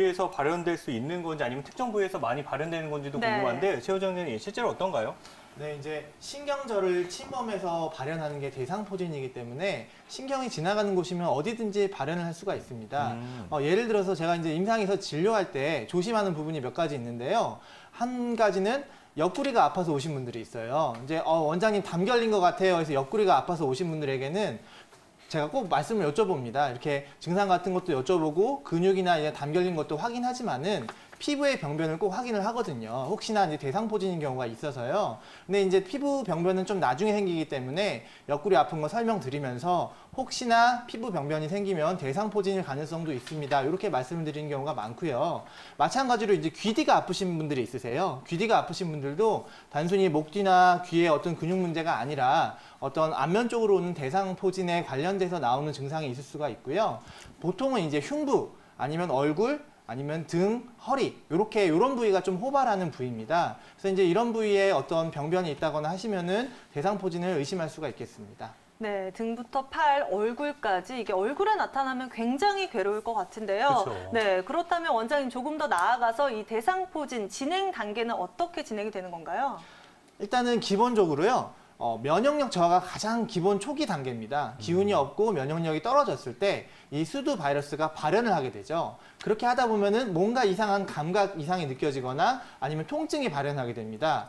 부위에서 발현될 수 있는 건지 아니면 특정 부위에서 많이 발현되는 건지도 네. 궁금한데 최호정 의원님 실제로 어떤가요? 네, 이제 신경절을 침범해서 발현하는 게 대상포진이기 때문에 신경이 지나가는 곳이면 어디든지 발현을 할 수가 있습니다. 예를 들어서 제가 이제 임상에서 진료할 때 조심하는 부분이 몇 가지 있는데요. 한 가지는 옆구리가 아파서 오신 분들이 있어요. 이제 원장님 담 결린 것 같아요. 그래서 옆구리가 아파서 오신 분들에게는 제가 꼭 말씀을 여쭤봅니다. 이렇게 증상 같은 것도 여쭤보고 근육이나 이제 담 결린 것도 확인하지만은 피부의 병변을 꼭 확인을 하거든요. 혹시나 이제 대상포진인 경우가 있어서요. 근데 이제 피부 병변은 좀 나중에 생기기 때문에 옆구리 아픈 거 설명드리면서 혹시나 피부 병변이 생기면 대상포진일 가능성도 있습니다. 이렇게 말씀을 드리는 경우가 많고요. 마찬가지로 이제 귀뒤가 아프신 분들이 있으세요. 귀뒤가 아프신 분들도 단순히 목 뒤나 귀의 어떤 근육 문제가 아니라 어떤 안면 쪽으로 오는 대상포진에 관련돼서 나오는 증상이 있을 수가 있고요. 보통은 이제 흉부 아니면 얼굴 아니면 등, 허리 이런 부위가 좀 호발하는 부위입니다. 그래서 이제 이런 부위에 어떤 병변이 있다거나 하시면은 대상포진을 의심할 수가 있겠습니다. 네, 등부터 팔, 얼굴까지 이게 얼굴에 나타나면 굉장히 괴로울 것 같은데요. 그렇죠. 네, 그렇다면 원장님 조금 더 나아가서 이 대상포진 진행 단계는 어떻게 진행이 되는 건가요? 일단은 기본적으로요. 면역력 저하가 가장 기본 초기 단계입니다. 기운이 없고 면역력이 떨어졌을 때 이 수두 바이러스가 발현을 하게 되죠. 그렇게 하다 보면은 뭔가 이상한 감각 이상이 느껴지거나 아니면 통증이 발현하게 됩니다.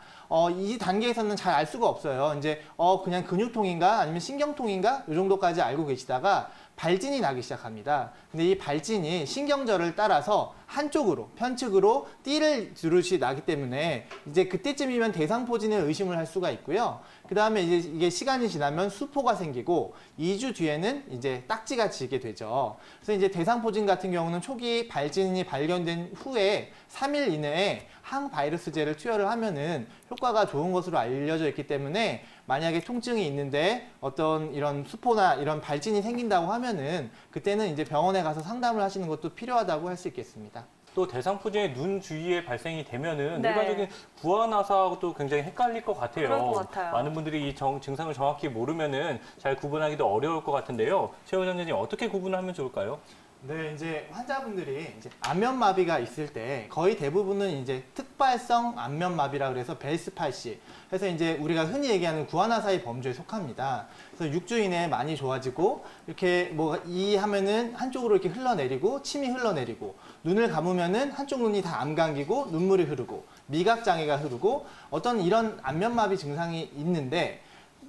이 단계에서는 잘 알 수가 없어요. 이제 그냥 근육통인가 아니면 신경통인가 이 정도까지 알고 계시다가 발진이 나기 시작합니다. 근데 이 발진이 신경절을 따라서 한쪽으로 편측으로 띠를 두르시 나기 때문에 이제 그때쯤이면 대상포진을 의심을 할 수가 있고요. 그 다음에 이제 이게 시간이 지나면 수포가 생기고 2주 뒤에는 이제 딱지가 지게 되죠. 그래서 이제 대상포진 같은 경우는 초기 발진이 발견된 후에 3일 이내에 항바이러스제를 투여를 하면은 효과가 좋은 것으로 알려져 있기 때문에 만약에 통증이 있는데 어떤 이런 수포나 이런 발진이 생긴다고 하면은 그때는 이제 병원에 가서 상담을 하시는 것도 필요하다고 할 수 있겠습니다. 또 대상포진이 눈 주위에 발생이 되면은 네. 일반적인 구안화사하고도 굉장히 헷갈릴 것 같아요. 그럴 것 같아요. 많은 분들이 이 증상을 정확히 모르면은 잘 구분하기도 어려울 것 같은데요. 최호정 의원님 어떻게 구분하면 좋을까요? 네, 이제 환자분들이 이제 안면마비가 있을 때 거의 대부분은 이제 특발성 안면마비라 그래서 벨스 팔시. 그래서 이제 우리가 흔히 얘기하는 구안화사의 범주에 속합니다. 그래서 6주 이내에 많이 좋아지고 이렇게 이 하면은 한쪽으로 이렇게 흘러내리고 침이 흘러내리고 눈을 감으면은 한쪽 눈이 다 암 감기고 눈물이 흐르고 미각 장애가 흐르고 어떤 이런 안면마비 증상이 있는데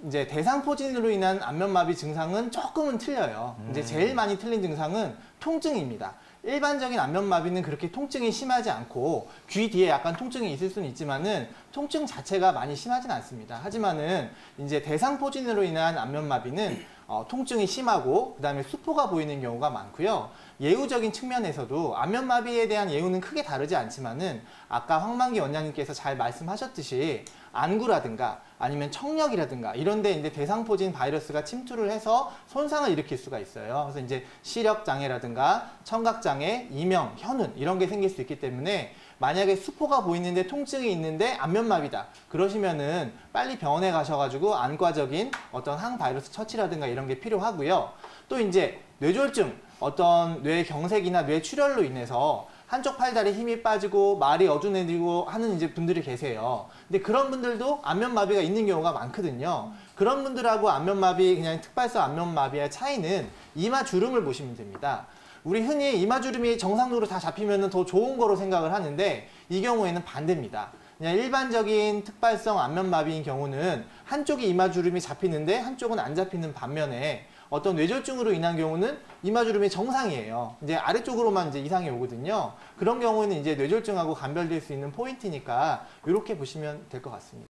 이제 대상포진으로 인한 안면마비 증상은 조금은 틀려요. 이제 제일 많이 틀린 증상은 통증입니다. 일반적인 안면마비는 그렇게 통증이 심하지 않고 귀 뒤에 약간 통증이 있을 수는 있지만은 통증 자체가 많이 심하진 않습니다. 하지만은 이제 대상포진으로 인한 안면마비는 통증이 심하고 그다음에 수포가 보이는 경우가 많고요. 예후적인 측면에서도 안면마비에 대한 예후는 크게 다르지 않지만은 아까 황만기 원장님께서 잘 말씀하셨듯이 안구라든가 아니면 청력이라든가 이런데 이제 대상포진 바이러스가 침투를 해서 손상을 일으킬 수가 있어요. 그래서 이제 시력 장애라든가 청각 장애, 이명, 현운 이런 게 생길 수 있기 때문에 만약에 수포가 보이는데 통증이 있는데 안면마비다 그러시면은 빨리 병원에 가셔가지고 안과적인 어떤 항바이러스 처치라든가 이런 게 필요하고요. 또 이제 뇌졸중, 어떤 뇌 경색이나 뇌 출혈로 인해서 한쪽 팔다리 힘이 빠지고 말이 어두워지고 하는 이제 분들이 계세요. 근데 그런 분들도 안면마비가 있는 경우가 많거든요. 그런 분들하고 안면마비, 그냥 특발성 안면마비의 차이는 이마주름을 보시면 됩니다. 우리 흔히 이마주름이 정상적으로 다 잡히면 더 좋은 거로 생각을 하는데 이 경우에는 반대입니다. 그냥 일반적인 특발성 안면마비인 경우는 한쪽이 이마주름이 잡히는데 한쪽은 안 잡히는 반면에 어떤 뇌졸중으로 인한 경우는 이마주름이 정상이에요. 이제 아래쪽으로만 이제 이상이 오거든요. 그런 경우는 이제 뇌졸중하고 감별될 수 있는 포인트니까 이렇게 보시면 될 것 같습니다.